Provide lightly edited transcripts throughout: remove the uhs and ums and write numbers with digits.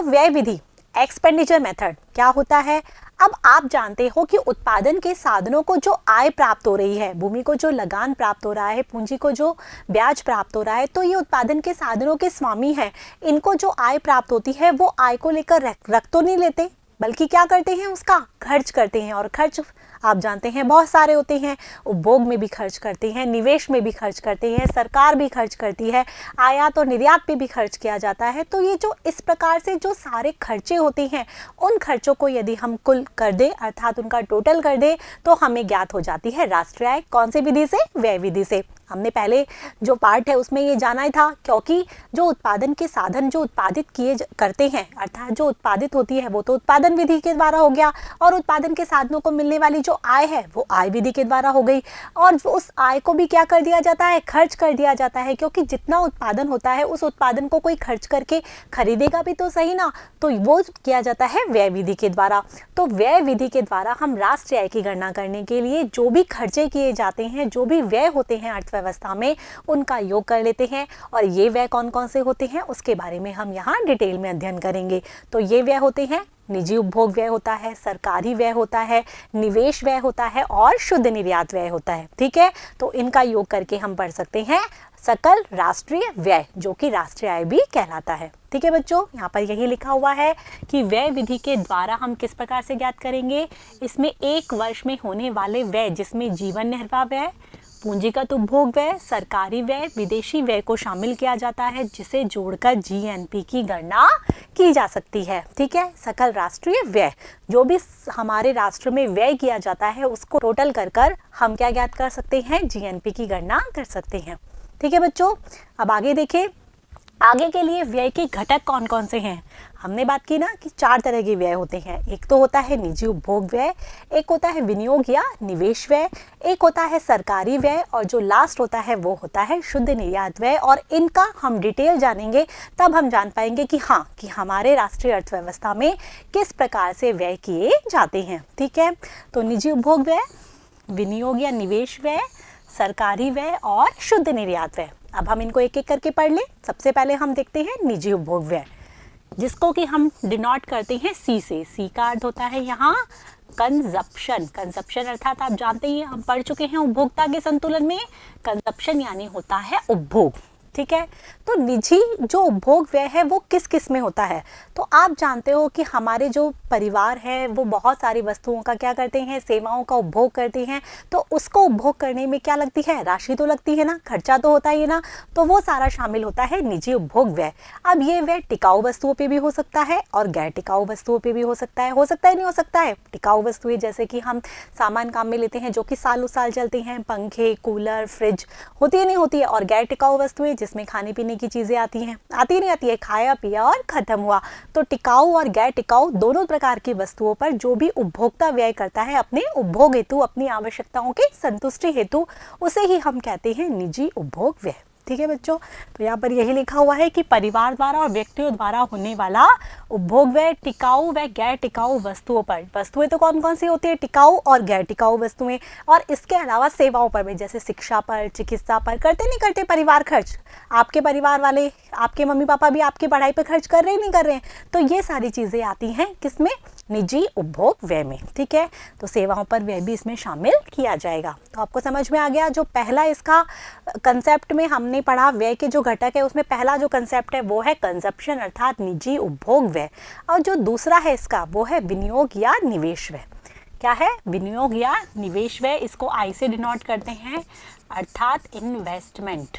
व्यय विधि, expenditure method क्या होता है? अब आप जानते हो कि उत्पादन के साधनों को जो आय प्राप्त हो रही है, भूमि को जो लगान प्राप्त हो रहा है, पूंजी को जो ब्याज प्राप्त हो रहा है, तो ये उत्पादन के साधनों के स्वामी हैं। इनको जो आय प्राप्त होती है वो आय को लेकर रख तो नहीं लेते, बल्कि क्या करते हैं, उसका खर्च करते हैं। और खर्च आप जानते हैं बहुत सारे होते हैं, उपभोग में भी खर्च करते हैं, निवेश में भी खर्च करते हैं, सरकार भी खर्च करती है, आयात और निर्यात पे भी खर्च किया जाता है। तो ये जो इस प्रकार से जो सारे खर्चे होते हैं, उन खर्चों को यदि हम कुल कर दें, अर्थात उनका टोटल कर दें, तो हमें ज्ञात हो जाती है राष्ट्रीय आय। कौन सी विधि से? व्यय विधि से। हमने पहले जो पार्ट है उसमें ये जाना ही था, क्योंकि जो उत्पादन के साधन जो उत्पादित किए करते हैं, अर्थात जो उत्पादित होती है वो तो उत्पादन विधि के द्वारा हो गया, और उत्पादन के साधनों को मिलने वाली जो आय है वो आय विधि के द्वारा हो गई। और उस आय को भी क्या कर दिया जाता है? खर्च कर दिया जाता है, क्योंकि जितना उत्पादन होता है उस उत्पादन को कोई खर्च करके खरीदेगा भी तो सही ना, तो वो किया जाता है व्यय विधि के द्वारा। तो व्यय विधि के द्वारा हम राष्ट्रीय आय की गणना करने के लिए जो भी खर्चे किए जाते हैं, जो भी व्यय होते हैं अर्थव्यवस्था में, उनका योग कर लेते हैं। और ये व्यय कौन कौन से होते हैं उसके बारे में हम यहाँ डिटेल में अध्ययन करेंगे। तो ये व्यय होते हैं, निजी उपभोग व्यय होता है, सरकारी व्यय होता है, निवेश व्यय होता है और शुद्ध निर्यात व्यय होता है। ठीक है, तो इनका योग करके हम पढ़ सकते हैं सकल राष्ट्रीय व्यय, जो कि राष्ट्रीय आय भी कहलाता है। ठीक है बच्चों, यहाँ पर यही लिखा हुआ है कि व्यय विधि के द्वारा हम किस प्रकार से ज्ञात करेंगे। इसमें एक वर्ष में होने वाले व्यय, जिसमें जीवन निर्वाह व्यय, पूंजीगत उपभोग व्यय, सरकारी व्यय, विदेशी व्यय को शामिल किया जाता है, जिसे जोड़कर जीएनपी की गणना की जा सकती है। ठीक है, सकल राष्ट्रीय व्यय, जो भी हमारे राष्ट्र में व्यय किया जाता है उसको टोटल कर हम क्या ज्ञात कर सकते हैं? जीएनपी की गणना कर सकते हैं। ठीक है बच्चों, अब आगे देखें, आगे के लिए व्यय के घटक कौन कौन से हैं। हमने बात की ना कि 4 तरह के व्यय होते हैं। एक तो होता है निजी उपभोग व्यय, एक होता है विनियोग या निवेश व्यय, एक होता है सरकारी व्यय, और जो लास्ट होता है वो होता है शुद्ध निर्यात व्यय। और इनका हम डिटेल जानेंगे, तब हम जान पाएंगे कि हाँ, कि हमारे राष्ट्रीय अर्थव्यवस्था में किस प्रकार से व्यय किए जाते हैं। ठीक है, तो निजी उपभोग व्यय, विनियोग या निवेश व्यय, सरकारी व्यय और शुद्ध निर्यात व्यय। अब हम इनको एक एक करके पढ़ लें। सबसे पहले हम देखते हैं निजी उपभोग व्यय, जिसको कि हम डिनोट करते हैं सी से। सी का अर्थ होता है यहाँ कंजप्शन। कंजप्शन अर्थात आप जानते ही, हम पढ़ चुके हैं उपभोक्ता के संतुलन में, कंजप्शन यानी होता है उपभोग। ठीक है, तो निजी जो उपभोग व्यय है वो किस किस में होता है। तो आप जानते हो कि हमारे जो परिवार है वो बहुत सारी वस्तुओं का क्या करते हैं? सेवाओं का उपभोग करते हैं। तो उसको उपभोग करने में क्या लगती है? राशि तो लगती है ना, खर्चा तो होता ही है ना, तो वो सारा शामिल होता है निजी उपभोग व्यय। अब ये व्यय टिकाऊ वस्तुओं पे भी हो सकता है और गैर टिकाऊ वस्तुओं पे भी हो सकता है नहीं हो सकता है। टिकाऊ वस्तुएं जैसे कि हम सामान काम में लेते हैं जो कि सालों साल चलते हैं, पंखे, कूलर, फ्रिज, होती है नहीं होती है। और गैर टिकाऊ वस्तुएं जिसमें खाने पीने की चीजें आती हैं, आती नहीं आती है, खाया पिया और खत्म हुआ। तो टिकाऊ और गैर टिकाऊ दोनों प्रकार की वस्तुओं पर जो भी उपभोक्ता व्यय करता है अपने उपभोग हेतु, अपनी आवश्यकताओं के संतुष्टि हेतु, उसे ही हम कहते हैं निजी उपभोग व्यय। ठीक है बच्चों, तो यहाँ पर यही लिखा हुआ है कि परिवार द्वारा और व्यक्तियों द्वारा होने वाला उपभोग व्यय टिकाऊ व गैर टिकाऊ वस्तुओं पर। वस्तुएं तो कौन कौन सी होती है? टिकाऊ और गैर टिकाऊ वस्तुएं। और इसके अलावा सेवाओं पर भी, जैसे शिक्षा पर, चिकित्सा पर करते नहीं करते परिवार खर्च? आपके परिवार वाले, आपके मम्मी पापा भी आपकी पढ़ाई पर खर्च कर रहे नहीं कर रहे हैं? तो ये सारी चीज़ें आती हैं किसमें? निजी उपभोग व्यय में। ठीक है, तो सेवाओं पर व्यय भी इसमें शामिल किया जाएगा। तो आपको समझ में आ गया। जो पहला इसका कंसेप्ट में हमने पढ़ा व्यय के जो घटक है, उसमें पहला जो कंसेप्ट है वो है कंजप्शन अर्थात निजी उपभोग व्यय, और जो दूसरा है इसका वो है विनियोग या निवेश व्यय। क्या है? विनियोग या निवेश व्यय। इसको आई से डिनोट करते हैं अर्थात इन्वेस्टमेंट।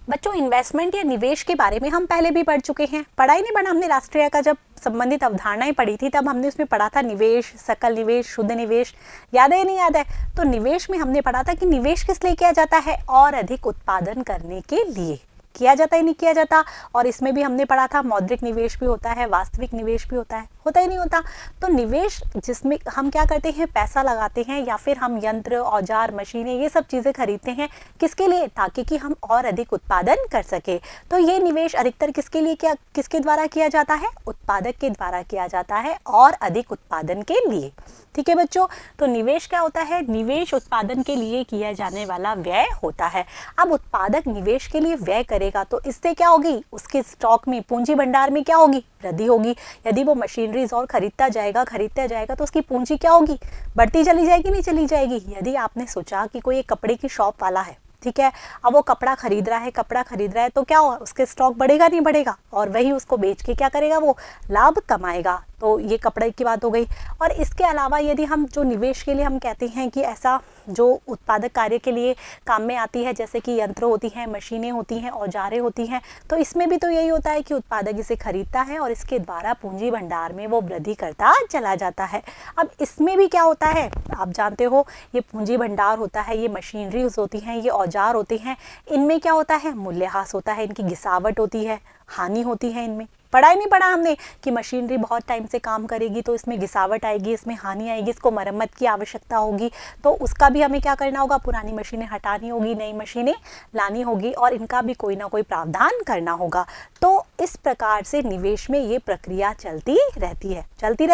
बच्चों, इन्वेस्टमेंट या निवेश के बारे में हम पहले भी पढ़ चुके हैं। पढ़ा ही नहीं पढ़ा हमने? राष्ट्रीय का जब संबंधित अवधारणाएं पढ़ी थी तब हमने उसमें पढ़ा था निवेश, सकल निवेश, शुद्ध निवेश। याद है या नहीं याद है? तो निवेश में हमने पढ़ा था कि निवेश किस लिए किया जाता है? और अधिक उत्पादन करने के लिए किया जाता है, नहीं किया जाता। और इसमें भी हमने पढ़ा था मौद्रिक निवेश भी होता है, वास्तविक निवेश भी होता है। होता ही नहीं होता। तो निवेश जिसमें हम क्या करते हैं, पैसा लगाते हैं या फिर हम यंत्र, औजार, मशीनें, ये सब चीज़ें खरीदते हैं, किसके लिए, ताकि कि हम और अधिक उत्पादन कर सके। तो ये निवेश अधिकतर किसके लिए, क्या किसके द्वारा किया जाता है, उत्पादक के द्वारा किया जाता है और अधिक उत्पादन के लिए। ठीक है बच्चों, तो निवेश क्या होता है, निवेश उत्पादन के लिए किया जाने वाला व्यय होता है। अब उत्पादक निवेश के लिए व्यय करेगा तो इससे क्या होगी, उसके स्टॉक में, पूंजी भंडार में क्या होगी, वृद्धि होगी। यदि वो मशीनरीज और खरीदता जाएगा तो उसकी पूंजी क्या होगी, बढ़ती चली जाएगी, नहीं चली जाएगी। यदि आपने सोचा कि कोई एक कपड़े की शॉप वाला है, ठीक है, अब वो कपड़ा खरीद रहा है तो क्या हुआ, उसके स्टॉक बढ़ेगा नहीं बढ़ेगा, और वही उसको बेच के क्या करेगा, वो लाभ कमाएगा। तो ये कपड़े की बात हो गई। और इसके अलावा यदि हम जो निवेश के लिए हम कहते हैं कि ऐसा जो उत्पादक कार्य के लिए काम में आती है, जैसे कि यंत्र होती हैं, मशीनें होती हैं, औजारें होती हैं, तो इसमें भी तो यही होता है कि उत्पादक इसे खरीदता है और इसके द्वारा पूंजी भंडार में वो वृद्धि करता चला जाता है। अब इसमें भी क्या होता है, आप जानते हो, ये पूंजी भंडार होता है, ये मशीनरीज होती हैं, ये औजार होते हैं, इनमें क्या होता है, मूल्यह्रास होता है, इनकी घिसावट होती है, हानि होती है। इनमें पढ़ा ही नहीं पढ़ा हमने कि मशीनरी बहुत टाइम से काम करेगी तो इसमें घिसावट आएगी, इसमें हानि आएगी, इसको मरम्मत की आवश्यकता होगी, तो उसका भी हमें क्या करना होगा, पुरानी मशीनें हटानी होगी, नई मशीनें लानी होगी और इनका भी कोई ना कोई प्रावधान करना होगा। तो इस प्रकार से निवेश में ये प्रक्रिया चलती रहती है, चलती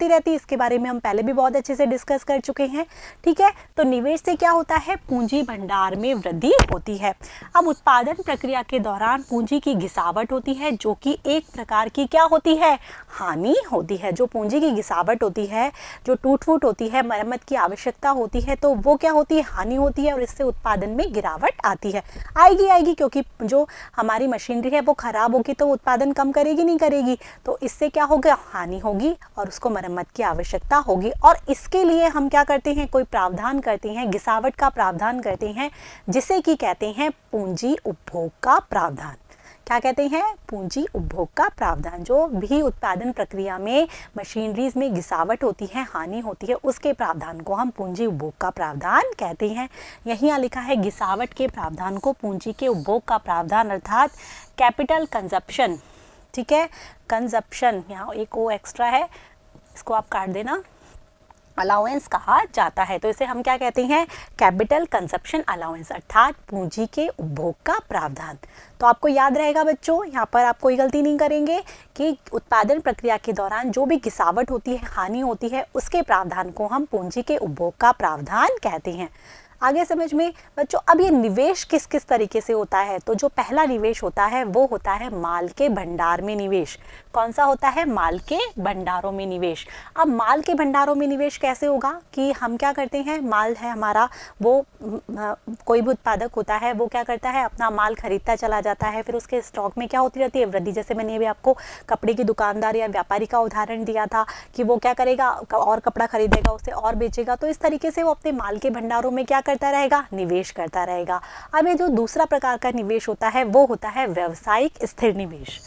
रहती, इसके बारे में हम पहले भी बहुत अच्छे से डिस्कस कर चुके हैं। ठीक है, तो निवेश से क्या होता है, पूंजी भंडार में वृद्धि होती है। अब उत्पादन प्रक्रिया के दौरान पूंजी की घिसावट होती है, जो कि एक प्रकार की क्या होती है, हानि होती है। जो पूंजी की घिसावट होती है, जो टूट फूट होती है, मरम्मत की आवश्यकता होती है, तो वो क्या होती है, हानि होती है और इससे उत्पादन में गिरावट आती है। आएगी क्योंकि जो हमारी मशीनरी है वो खराब होगी तो उत्पादन कम करेगी, नहीं करेगी, तो इससे क्या होगा, हानि होगी और उसको मरम्मत की आवश्यकता होगी। और इसके लिए हम क्या करते हैं, कोई प्रावधान करते हैं, घिसावट का प्रावधान करते हैं, जिसे कि कहते हैं पूंजी उपभोग का प्रावधान। क्या कहते हैं, पूंजी उपभोग का प्रावधान। जो भी उत्पादन प्रक्रिया में मशीनरीज में घिसावट होती है, हानि होती है, उसके प्रावधान को हम पूंजी उपभोग का प्रावधान कहते हैं। यहीं लिखा है, घिसावट के प्रावधान को पूंजी के उपभोग का प्रावधान अर्थात कैपिटल कंजप्शन। ठीक है, कंजप्शन, यहाँ एक ओ एक्स्ट्रा है, इसको आप काट देना, अलाउंस कहा जाता है। तो इसे हम क्या कहते हैं, कैपिटल कंजप्शन अलाउंस अर्थात पूंजी के उपभोग का प्रावधान। तो आपको याद रहेगा बच्चों, यहाँ पर आप कोई गलती नहीं करेंगे कि उत्पादन प्रक्रिया के दौरान जो भी घिसावट होती है, हानि होती है, उसके प्रावधान को हम पूंजी के उपभोग का प्रावधान कहते हैं। आगे समझ में बच्चों, अब ये निवेश किस किस तरीके से होता है, तो जो पहला निवेश होता है वो होता है माल के भंडार में निवेश। कौन सा होता है, माल के भंडारों में निवेश। अब माल के भंडारों में निवेश कैसे होगा कि हम क्या करते हैं, माल है हमारा, वो कोई भी उत्पादक होता है वो क्या करता है, अपना माल खरीदता चला जाता है, फिर उसके स्टॉक में क्या होती रहती है, वृद्धि। जैसे मैंने अभी आपको कपड़े की दुकानदार या व्यापारी का उदाहरण दिया था कि वो क्या करेगा, और कपड़ा खरीदेगा, उसे और बेचेगा, तो इस तरीके से वो अपने माल के भंडारों में क्या करता रहेगा, निवेश करता रहेगा। अब ये जो दूसरा प्रकार का निवेश होता है वो होता है व्यावसायिक स्थिर निवेश।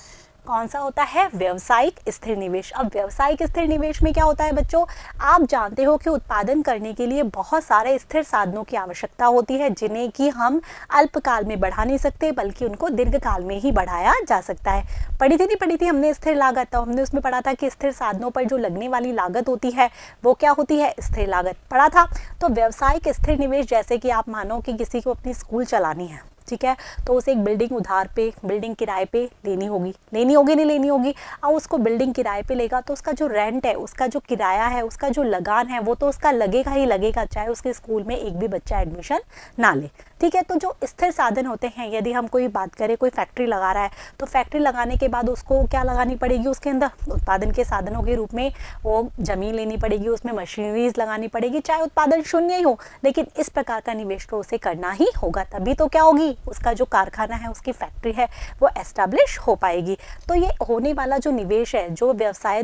कौन सा होता है, व्यावसायिक स्थिर निवेश। अब व्यावसायिक स्थिर निवेश में क्या होता है बच्चों, आप जानते हो कि उत्पादन करने के लिए बहुत सारे स्थिर साधनों की आवश्यकता होती है, जिन्हें कि हम अल्पकाल में बढ़ा नहीं सकते, बल्कि उनको दीर्घकाल में ही बढ़ाया जा सकता है। पढ़ी थी हमने स्थिर लागत, तो हमने उसमें पढ़ा था कि स्थिर साधनों पर जो लगने वाली लागत होती है वो क्या होती है, स्थिर लागत पढ़ा था। तो व्यावसायिक स्थिर निवेश, जैसे कि आप मानो कि किसी को अपनी स्कूल चलानी है, ठीक है, तो उसे एक बिल्डिंग उधार पे, बिल्डिंग किराए पे लेनी होगी, नहीं लेनी होगी। अब उसको बिल्डिंग किराए पे लेगा तो उसका जो रेंट है, उसका जो किराया है, उसका जो लगान है, वो तो उसका लगेगा ही लगेगा, चाहे उसके स्कूल में एक भी बच्चा एडमिशन ना ले। ठीक है, तो जो स्थिर साधन होते हैं, यदि हम कोई बात करें, कोई फैक्ट्री लगा रहा है तो फैक्ट्री लगाने के बाद उसको क्या लगानी पड़ेगी, उसके अंदर उत्पादन के साधनों के रूप में वो जमीन लेनी पड़ेगी, उसमें मशीनरीज लगानी पड़ेगी, चाहे उत्पादन शून्य ही हो, लेकिन इस प्रकार का निवेश तो उसे करना ही होगा, तभी तो क्या होगी, उसका जो कारखाना है, उसकी फैक्ट्री है, वो एस्टैब्लिश हो पाएगी। तो ये होने वाला जो निवेश है, जो व्यवसाय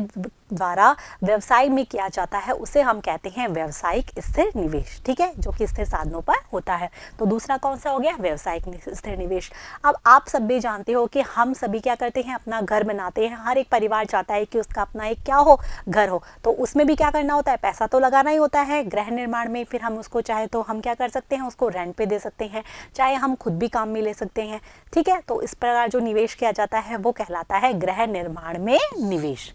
द्वारा व्यवसाय में किया जाता है, उसे हम कहते हैं व्यावसायिक स्थिर निवेश। ठीक है, जो कि स्थिर साधनों पर होता है। तो दूसरा कौन सा हो गया, व्यावसायिक स्थिर निवेश। अब आप सब भी जानते हो कि हम सभी क्या करते हैं, अपना घर बनाते हैं, हर एक परिवार चाहता है कि उसका अपना एक क्या हो, घर हो, तो उसमें भी क्या करना होता है, पैसा तो लगाना ही होता है गृह निर्माण में। फिर हम उसको चाहे तो हम क्या कर सकते हैं, उसको रेंट पे दे सकते हैं, चाहे हम खुद भी काम में ले सकते हैं। ठीक है, तो इस प्रकार जो निवेश किया जाता है वो कहलाता है गृह निर्माण में निवेश।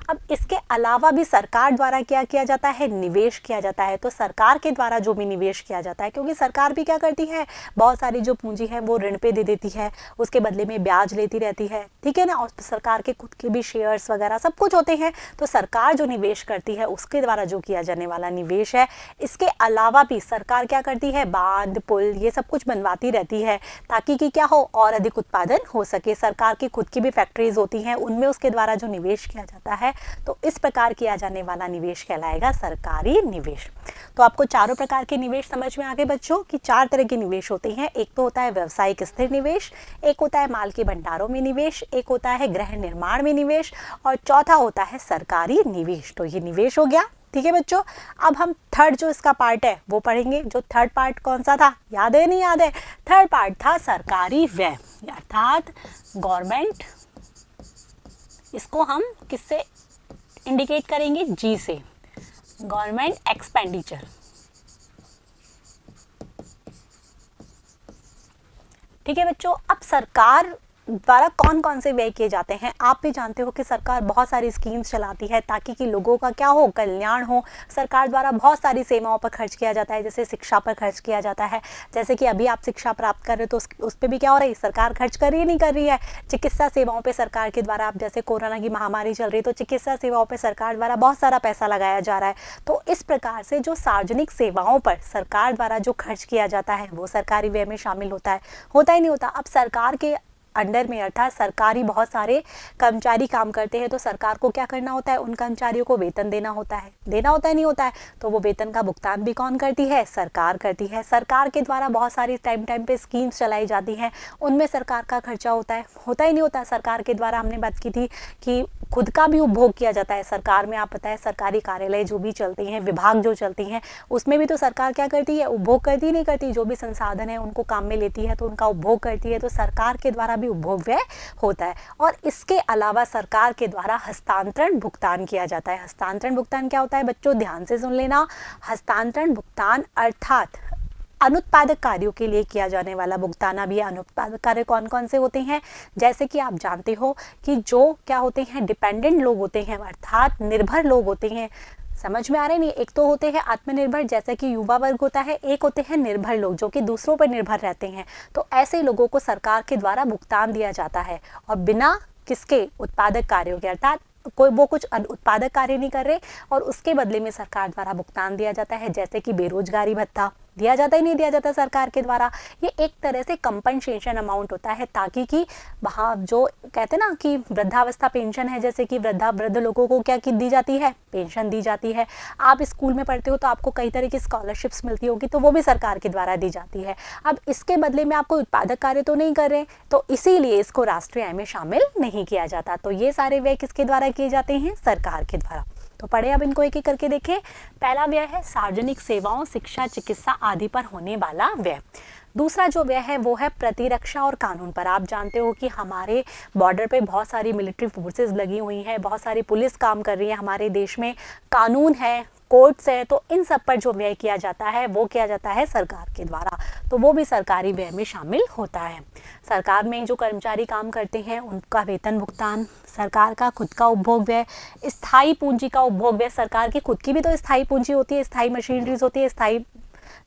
अब इस इसके अलावा भी सरकार द्वारा क्या किया जाता है, निवेश किया जाता है। तो सरकार के द्वारा जो भी निवेश किया जाता है, क्योंकि सरकार भी क्या करती है, बहुत सारी जो पूंजी है वो ऋण पे दे देती है, उसके बदले में ब्याज लेती रहती है, ठीक है ना। और सरकार के खुद के भी शेयर्स वगैरह सब कुछ होते हैं। तो सरकार जो निवेश करती है उसके द्वारा जो किया जाने वाला निवेश है। इसके अलावा भी सरकार क्या करती है, बांध, पुल, ये सब कुछ बनवाती रहती है ताकि कि क्या हो, और अधिक उत्पादन हो सके। सरकार की खुद की भी फैक्ट्रीज होती हैं, उनमें उसके द्वारा जो निवेश किया जाता है, तो इस प्रकार किया जाने वाला निवेश कहलाएगा सरकारी निवेश। तो आपको चारों प्रकार के निवेश समझ में आ गए बच्चों कि 4 तरह के निवेश होते हैं। एक तो होता है व्यावसायिक स्थिर निवेश, एक होता है माल के भंडारों में निवेश, एक होता है गृह निर्माण में निवेश, और चौथा होता है सरकारी निवेश। तो ये निवेश हो गया, ठीक है बच्चों। अब हम थर्ड जो इसका पार्ट है वो पढ़ेंगे। जो थर्ड पार्ट कौन सा था, याद है नहीं याद है? थर्ड पार्ट था सरकारी व्यय, अर्थात गवर्नमेंट। इसको हम किससे इंडिकेट करेंगे, जी से, गवर्नमेंट एक्सपेंडिचर। ठीक है बच्चों। अब सरकार द्वारा कौन कौन से व्यय किए जाते हैं, आप भी जानते हो कि सरकार बहुत सारी स्कीम्स चलाती है ताकि कि लोगों का क्या हो, कल्याण हो। सरकार द्वारा बहुत सारी सेवाओं पर खर्च किया जाता है, जैसे शिक्षा पर खर्च किया जाता है। जैसे कि अभी आप शिक्षा प्राप्त कर रहे हो तो उस पर भी क्या हो रही है, सरकार खर्च कर रही है, नहीं कर रही है। चिकित्सा सेवाओं पर सरकार के द्वारा, आप जैसे कोरोना की महामारी चल रही है तो चिकित्सा सेवाओं पर सरकार द्वारा बहुत सारा पैसा लगाया जा रहा है। तो इस प्रकार से जो सार्वजनिक सेवाओं पर सरकार द्वारा जो खर्च किया जाता है वो सरकारी व्यय में शामिल होता है, होता ही नहीं होता। अब सरकार के अंडर में, अर्थात सरकारी बहुत सारे कर्मचारी काम करते हैं, तो सरकार को क्या करना होता है, उन कर्मचारियों को वेतन देना होता है, देना होता है, नहीं होता है। तो वो वेतन का भुगतान भी कौन करती है, सरकार करती है। सरकार के द्वारा बहुत सारी टाइम टाइम पे स्कीम्स चलाई जाती हैं, उनमें सरकार का खर्चा होता है, होता ही नहीं होता। सरकार के द्वारा हमने बात की थी कि खुद का भी उपभोग किया जाता है सरकार में। आप पता है सरकारी कार्यालय जो भी चलते हैं, विभाग जो चलती हैं, उसमें भी तो सरकार क्या करती है, उपभोग करती नहीं करती, जो भी संसाधन है उनको काम में लेती है तो उनका उपभोग करती है। तो सरकार के द्वारा भी उपभोग व्यय होता है। और इसके अलावा सरकार के द्वारा हस्तांतरण भुगतान किया जाता है। हस्तांतरण भुगतान क्या होता है बच्चों, ध्यान से सुन लेना। हस्तांतरण भुगतान अर्थात अनुत्पादक कार्यों के लिए किया जाने वाला भुगतान। अब ये अनुत्पादक कार्य कौन कौन से होते हैं, जैसे कि आप जानते हो कि जो क्या होते हैं, डिपेंडेंट लोग होते हैं, अर्थात निर्भर लोग होते हैं। समझ में आ रहे नहीं, एक तो होते हैं आत्मनिर्भर जैसे कि युवा वर्ग होता है, एक होते हैं निर्भर लोग जो कि दूसरों पर निर्भर रहते हैं। तो ऐसे लोगों को सरकार के द्वारा भुगतान दिया जाता है, और बिना किसके, उत्पादक कार्यों के, अर्थात कोई वो कुछ उत्पादक कार्य नहीं कर रहे और उसके बदले में सरकार द्वारा भुगतान दिया जाता है। जैसे कि बेरोजगारी भत्ता दिया जाता ही नहीं दिया जाता सरकार के द्वारा। ये एक तरह से कंपनसेशन अमाउंट होता है, ताकि कि वहाँ जो कहते हैं ना कि वृद्धावस्था पेंशन है, जैसे कि वृद्ध लोगों को क्या दी जाती है, पेंशन दी जाती है। आप स्कूल में पढ़ते हो तो आपको कई तरह की स्कॉलरशिप्स मिलती होगी, तो वो भी सरकार के द्वारा दी जाती है। अब इसके बदले में आपको उत्पादक कार्य तो नहीं कर रहे, तो इसीलिए इसको राष्ट्रीय आय में शामिल नहीं किया जाता। तो ये सारे व्यय किसके द्वारा किए जाते हैं, सरकार के द्वारा। तो पढ़े, अब इनको एक एक करके देखें। पहला व्यय है सार्वजनिक सेवाओं, शिक्षा, चिकित्सा आदि पर होने वाला व्यय। दूसरा जो व्यय है वो है प्रतिरक्षा और कानून पर। आप जानते हो कि हमारे बॉर्डर पे बहुत सारी मिलिट्री फोर्सेस लगी हुई हैं, बहुत सारी पुलिस काम कर रही है हमारे देश में, कानून है, कोर्ट्स है, तो इन सब पर जो व्यय किया जाता है वो किया जाता है सरकार के द्वारा। तो वो भी सरकारी व्यय में शामिल होता है। सरकार में जो कर्मचारी काम करते हैं उनका वेतन भुगतान, सरकार का खुद का उपभोग व्यय, स्थायी पूंजी का उपभोग व्यय। सरकार की खुद की भी तो स्थायी पूंजी होती है, स्थायी मशीनरीज होती है, स्थायी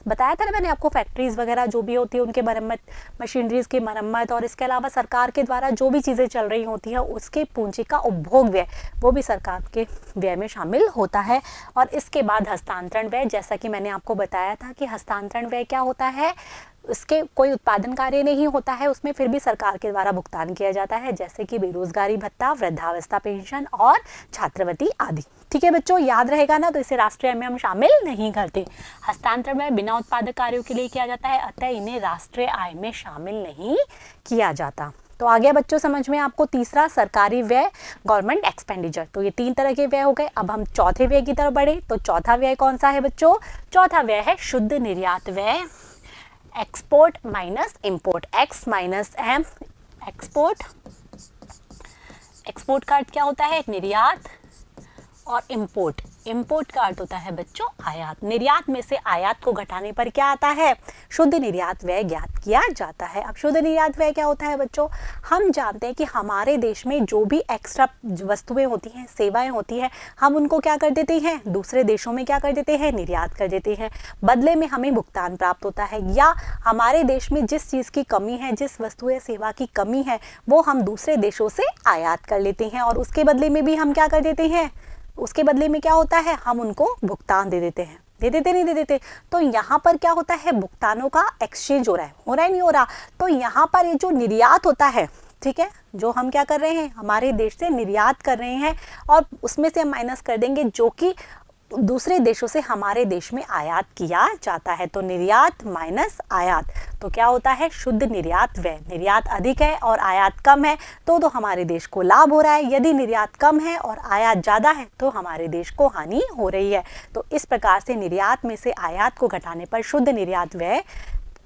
बताया था ना मैंने आपको, फैक्ट्रीज वगैरह जो भी होती है उनके मरम्मत, मशीनरीज की मरम्मत, और इसके अलावा सरकार के द्वारा जो भी चीज़ें चल रही होती है उसके पूंजी का उपभोग व्यय वो भी सरकार के व्यय में शामिल होता है। और इसके बाद हस्तांतरण व्यय, जैसा कि मैंने आपको बताया था कि हस्तांतरण व्यय क्या होता है, उसके कोई उत्पादन कार्य नहीं होता है, उसमें फिर भी सरकार के द्वारा भुगतान किया जाता है, जैसे कि बेरोजगारी भत्ता, वृद्धावस्था पेंशन और छात्रवृत्ति आदि। ठीक है बच्चों, याद रहेगा ना, तो इसे राष्ट्रीय आय में हम शामिल नहीं करते। हस्तांतरण में बिना उत्पादक कार्यों के लिए किया जाता है, अतः इन्हें राष्ट्रीय आय में शामिल नहीं किया जाता। तो आ गया बच्चों समझ में आपको तीसरा सरकारी व्यय, गवर्नमेंट एक्सपेंडिचर। तो ये 3 तरह के व्यय हो गए। अब हम चौथे व्यय की तरफ बढ़े। तो चौथा व्यय कौन सा है बच्चों, चौथा व्यय है शुद्ध निर्यात व्यय, export minus import, X minus M. Export, export का अर्थ क्या होता है, निर्यात, और इंपोर्ट, इंपोर्ट का अर्थ होता है बच्चों आयात। निर्यात में से आयात को घटाने पर क्या आता है, शुद्ध निर्यात व्यय ज्ञात किया जाता है। अब शुद्ध निर्यात व्यय क्या होता है बच्चों? हम जानते हैं कि हमारे देश में जो भी एक्स्ट्रा वस्तुएं होती हैं, सेवाएं होती हैं, हम उनको क्या कर देते हैं, दूसरे देशों में क्या कर देते हैं, निर्यात कर देते हैं। बदले में हमें भुगतान प्राप्त होता है, या हमारे देश में जिस चीज़ की कमी है, जिस वस्तु या सेवा की कमी है, वो हम दूसरे देशों से आयात कर लेते हैं और उसके बदले में भी हम क्या कर देते हैं, उसके बदले में क्या होता है, हम उनको भुगतान दे देते हैं। दे देते नहीं दे देते? तो यहाँ पर क्या होता है, भुगतानों का एक्सचेंज हो रहा है नहीं हो रहा? तो यहाँ पर ये जो निर्यात होता है, ठीक है, जो हम क्या कर रहे हैं, हमारे देश से निर्यात कर रहे हैं और उसमें से हम माइनस कर देंगे जो कि दूसरे देशों से हमारे देश में आयात किया जाता है। तो निर्यात माइनस आयात तो क्या होता है, शुद्ध निर्यात व्यय। निर्यात अधिक है और आयात कम है तो हमारे देश को लाभ हो रहा है, यदि निर्यात कम है और आयात ज़्यादा है तो हमारे देश को हानि हो रही है। तो इस प्रकार से निर्यात में से आयात को घटाने पर शुद्ध निर्यात व्यय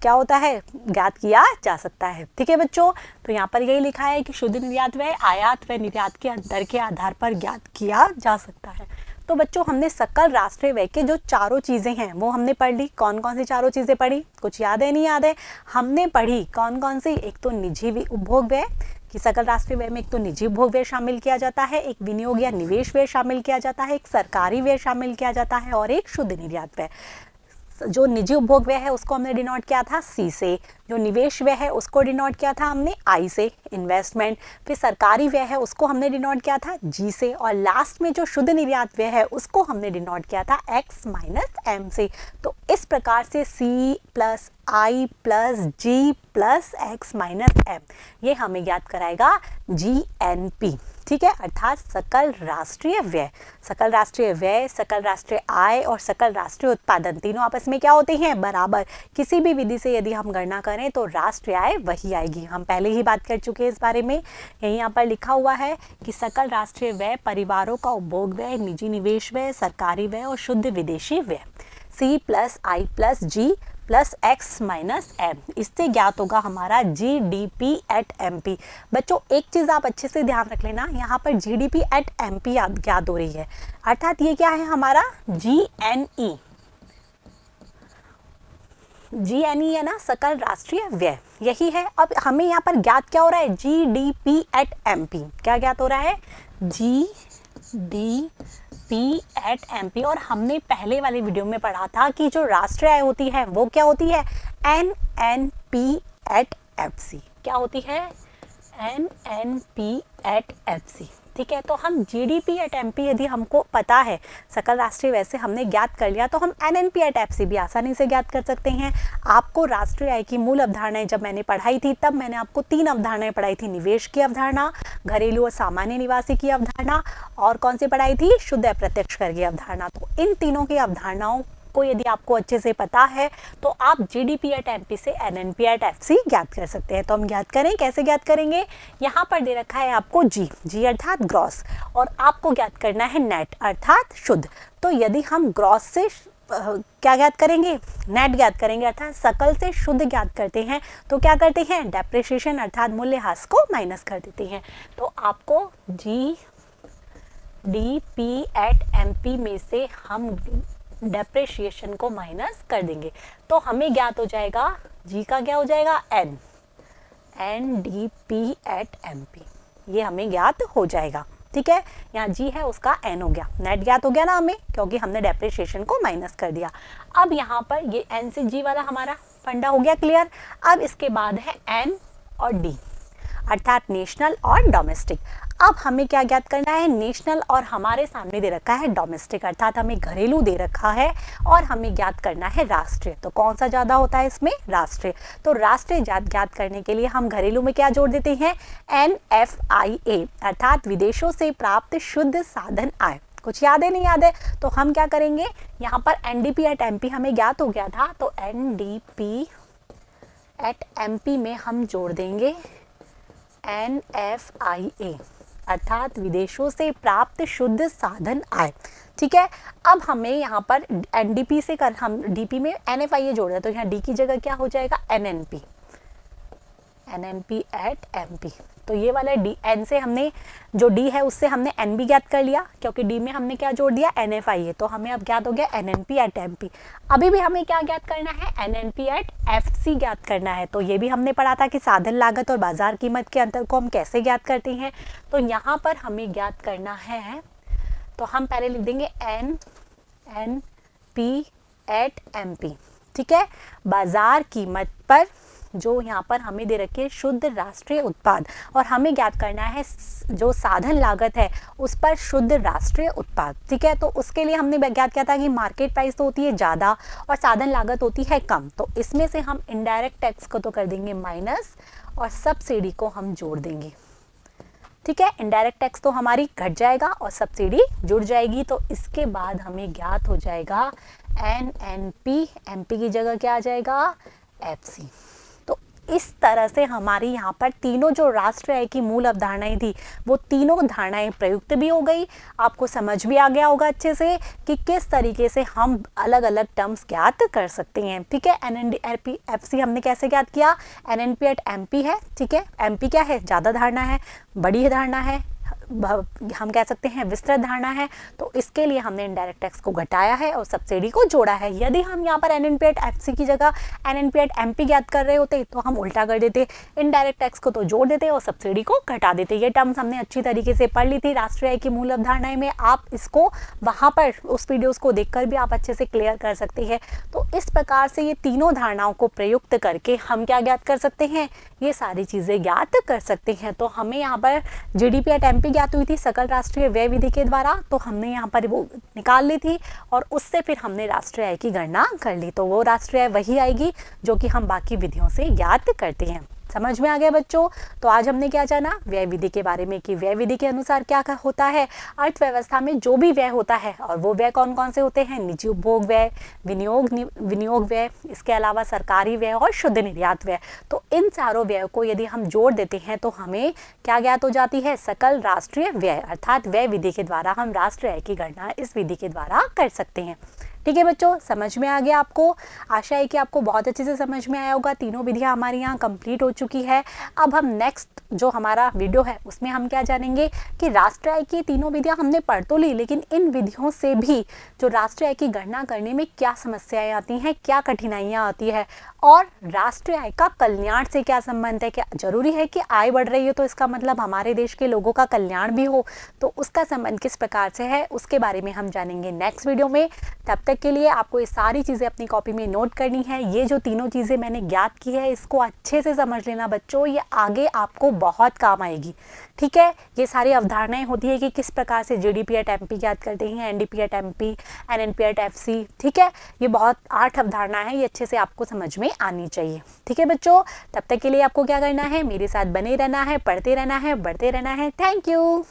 क्या होता है, ज्ञात किया जा सकता है। ठीक है बच्चों, तो यहाँ पर यही लिखा है कि शुद्ध निर्यात व्यय आयात व निर्यात के दर के आधार पर ज्ञात किया जा सकता है। तो बच्चों हमने सकल राष्ट्रीय व्यय के जो चारों चीज़ें हैं वो हमने पढ़ ली। कौन कौन सी चारों चीज़ें पढ़ी, कुछ याद है नहीं याद है? हमने पढ़ी कौन कौन सी, एक तो निजी उपभोग व्यय कि सकल राष्ट्रीय व्यय में एक तो निजी उपभोग व्यय शामिल किया जाता है, एक विनियोग या निवेश व्यय शामिल किया जाता है, एक सरकारी व्यय शामिल किया जाता है और एक शुद्ध निर्यात व्यय। जो निजी उपभोग व्यय है उसको हमने डिनोट किया था सी से, जो निवेश व्यय है उसको डिनोट किया था हमने आई से, इन्वेस्टमेंट। फिर सरकारी व्यय है उसको हमने डिनोट किया था जी से, और लास्ट में जो शुद्ध निर्यात व्यय है उसको हमने डिनोट किया था एक्स माइनस एम से। तो इस प्रकार से सी प्लस आई प्लस जी प्लस एक्स माइनस एम ये हमें ज्ञात कराएगा GNP। ठीक है, अर्थात सकल राष्ट्रीय व्यय। सकल राष्ट्रीय व्यय, सकल राष्ट्रीय आय और सकल राष्ट्रीय उत्पादन तीनों आपस में क्या होते हैं, बराबर। किसी भी विधि से यदि हम गणना करें तो राष्ट्रीय आय वही आएगी। हम पहले ही बात कर चुके हैं इस बारे में। यही यहाँ पर लिखा हुआ है कि सकल राष्ट्रीय व्यय परिवारों का उपभोग व्यय, निजी निवेश व्यय, सरकारी व्यय और शुद्ध विदेशी व्यय। सी प्लस आई प्लस जी प्लस एक्स माइनस एम, इससे ज्ञात होगा हमारा GDP एट MP। बच्चों एक चीज़ आप अच्छे से ध्यान रख लेना, यहाँ पर GDP एट MP ज्ञात हो रही है, अर्थात ये क्या है हमारा GNE। GNE है ना, सकल राष्ट्रीय व्यय, यही है। अब हमें यहाँ पर ज्ञात क्या हो रहा है, GDP एट MP। क्या ज्ञात हो रहा है, GDP एट MP। और हमने पहले वाले वीडियो में पढ़ा था कि जो राष्ट्रीय आय होती है वो क्या होती है, NNP एट FC। क्या होती है, NNP एट FC। ठीक है, तो हम GDP एट MP यदि हमको पता है, सकल राष्ट्रीय वैसे हमने ज्ञात कर लिया, तो हम NNP एट FC भी आसानी से ज्ञात कर सकते हैं। आपको राष्ट्रीय आय की मूल अवधारणाएं जब मैंने पढ़ाई थी तब मैंने आपको 3 अवधारणाएं पढ़ाई थी, निवेश की अवधारणा, घरेलू और सामान्य निवासी की अवधारणा, और कौन सी पढ़ाई थी, शुद्ध अप्रत्यक्ष कर की अवधारणा। तो इन तीनों की अवधारणाओं को यदि आपको अच्छे से पता है तो आप GDP एट MP से NNP एट FC ज्ञात कर सकते हैं। तो हम ज्ञात करें, कैसे ज्ञात करेंगे, यहाँ पर दे रखा है आपको G अर्थात ग्रॉस, और आपको ज्ञात करना है नेट अर्थात शुद्ध। तो यदि हम ग्रॉस से क्या ज्ञात करेंगे, नेट ज्ञात करेंगे, अर्थात सकल से शुद्ध ज्ञात करते हैं तो क्या करते हैं, डेप्रिसिएशन अर्थात मूल्यह्रास को माइनस कर देते हैं। तो आपको GDP एट MP में से हम डेप्रिसिएशन को माइनस कर देंगे तो हमें ज्ञात हो जाएगा, जी का क्या हो जाएगा, NDP एट MP, ये हमें ज्ञात हो जाएगा। ठीक है, यहाँ जी है उसका N हो गया, नेट ज्ञात हो गया ना हमें, क्योंकि हमने डेप्रिसिएशन को माइनस कर दिया। अब यहाँ पर ये N से G वाला हमारा फंडा हो गया क्लियर। अब इसके बाद है N और D अर्थात नेशनल और डोमेस्टिक। अब हमें क्या ज्ञात करना है, नेशनल और हमारे सामने दे रखा है डोमेस्टिक, अर्थात हमें घरेलू दे रखा है और हमें ज्ञात करना है राष्ट्रीय। तो कौन सा ज़्यादा होता है इसमें, राष्ट्रीय। तो राष्ट्रीय ज्ञात करने के लिए हम घरेलू में क्या जोड़ देते हैं, NFIA अर्थात विदेशों से प्राप्त शुद्ध साधन आय। कुछ याद है नहीं याद है, तो हम क्या करेंगे, यहाँ पर NDP एट MP हमें ज्ञात हो गया था, तो NDP एट MP में हम जोड़ देंगे NFIA अर्थात विदेशों से प्राप्त शुद्ध साधन आय। ठीक है, अब हमें यहाँ पर NDP से हम DP में NFIA जोड़ रहे हैं, तो यहाँ D की जगह क्या हो जाएगा, NNP NNP एट MP। तो ये वाला डी एन से हमने जो डी है उससे हमने एन भी ज्ञात कर लिया, क्योंकि डी में हमने क्या जोड़ दिया, NFI है, तो हमें अब ज्ञात हो गया NNP एट MP। अभी भी हमें क्या ज्ञात करना है, NNP एट FC ज्ञात करना है। तो ये भी हमने पढ़ा था कि साधन लागत और बाजार कीमत के अंतर को हम कैसे ज्ञात करते हैं। तो यहाँ पर हमें ज्ञात करना है, तो हम पहले लिख देंगे NNP एट MP, ठीक है। बाजार कीमत पर जो यहाँ पर हमें दे रखी है शुद्ध राष्ट्रीय उत्पाद, और हमें ज्ञात करना है जो साधन लागत है उस पर शुद्ध राष्ट्रीय उत्पाद, ठीक है। तो उसके लिए हमने ज्ञात किया था कि मार्केट प्राइस तो होती है ज़्यादा और साधन लागत होती है कम। तो इसमें से हम इनडायरेक्ट टैक्स को तो कर देंगे माइनस और सब्सिडी को हम जोड़ देंगे, ठीक है। इनडायरेक्ट टैक्स तो हमारी घट जाएगा और सब्सिडी जुड़ जाएगी। तो इसके बाद हमें ज्ञात हो जाएगा NNP, MP की जगह क्या आ जाएगा, FC। तो इस तरह से हमारी यहाँ पर तीनों जो राष्ट्र आय की मूल अवधारणाएं थी वो तीनों धारणाएं प्रयुक्त भी हो गई। आपको समझ भी आ गया होगा अच्छे से कि किस तरीके से हम अलग अलग टर्म्स ज्ञात कर सकते हैं, ठीक है। NNP FC हमने कैसे ज्ञात किया, NNP एट MP है, ठीक है। MP क्या है, ज़्यादा धारणा है, बड़ी धारणा है, हम कह सकते हैं विस्तृत धारणा है। तो इसके लिए हमने इनडायरेक्ट टैक्स को घटाया है और सब्सिडी को जोड़ा है। यदि हम यहाँ पर NNP एट FC की जगह NNP एट MP ज्ञात कर रहे होते तो हम उल्टा कर देते, इनडायरेक्ट टैक्स को तो जोड़ देते और सब्सिडी को घटा देते। ये टर्म्स हमने अच्छी तरीके से पढ़ ली थी राष्ट्रीय आय की मूल अवधारणाएं में। आप इसको वहाँ पर उस वीडियोज़ को देखकर भी आप अच्छे से क्लियर कर सकते हैं। तो इस प्रकार से ये तीनों धारणाओं को प्रयुक्त करके हम क्या ज्ञात कर सकते हैं, ये सारी चीज़ें ज्ञात कर सकते हैं। तो हमें यहाँ पर GDP एट MP ज्ञात हुई थी सकल राष्ट्रीय व्यय विधि के द्वारा, तो हमने यहाँ पर वो निकाल ली थी और उससे फिर हमने राष्ट्रीय आय की गणना कर ली। तो वो राष्ट्रीय आय वही आएगी जो कि हम बाकी विधियों से ज्ञात करते हैं। समझ में आ गया बच्चों। तो आज हमने क्या जाना, व्यय विधि के बारे में कि व्यय विधि के अनुसार क्या होता है, अर्थव्यवस्था में जो भी व्यय होता है, और वो व्यय कौन कौन से होते हैं, निजी उपभोग व्यय, विनियोग व्यय, इसके अलावा सरकारी व्यय और शुद्ध निर्यात व्यय। तो इन चारों व्यय को यदि हम जोड़ देते हैं तो हमें क्या ज्ञात हो जाती है, सकल राष्ट्रीय व्यय। अर्थात व्यय विधि के द्वारा हम राष्ट्रीय आय की गणना इस विधि के द्वारा कर सकते हैं। ठीक है बच्चों, समझ में आ गया आपको। आशा है कि आपको बहुत अच्छे से समझ में आया होगा। तीनों विधियां हमारी यहाँ कंप्लीट हो चुकी है। अब हम नेक्स्ट जो हमारा वीडियो है उसमें हम क्या जानेंगे कि राष्ट्रीय आय की तीनों विधियां हमने पढ़ तो ली, लेकिन इन विधियों से भी जो राष्ट्रीय आय की गणना करने में क्या समस्याएं आती हैं, क्या कठिनाइयाँ आती है, और राष्ट्रीय आय का कल्याण से क्या संबंध है। क्या जरूरी है कि आय बढ़ रही है तो इसका मतलब हमारे देश के लोगों का कल्याण भी हो, तो उसका संबंध किस प्रकार से है उसके बारे में हम जानेंगे नेक्स्ट वीडियो में। तब तक के लिए आपको ये सारी चीज़ें अपनी कॉपी में नोट करनी है। ये जो तीनों चीज़ें मैंने ज्ञात की है इसको अच्छे से समझ लेना बच्चों, ये आगे आपको बहुत काम आएगी। ठीक है, ये सारी अवधारणाएं होती है कि किस प्रकार से GDP एट MP ज्ञात करते हैं, NDP at MP, NNP at FC। ठीक है, ये बहुत 8 अवधारणाएं हैं, ये अच्छे से आपको समझ में आनी चाहिए। ठीक है बच्चों, तब तक के लिए आपको क्या करना है, मेरे साथ बने रहना है, पढ़ते रहना है, बढ़ते रहना है। Thank you.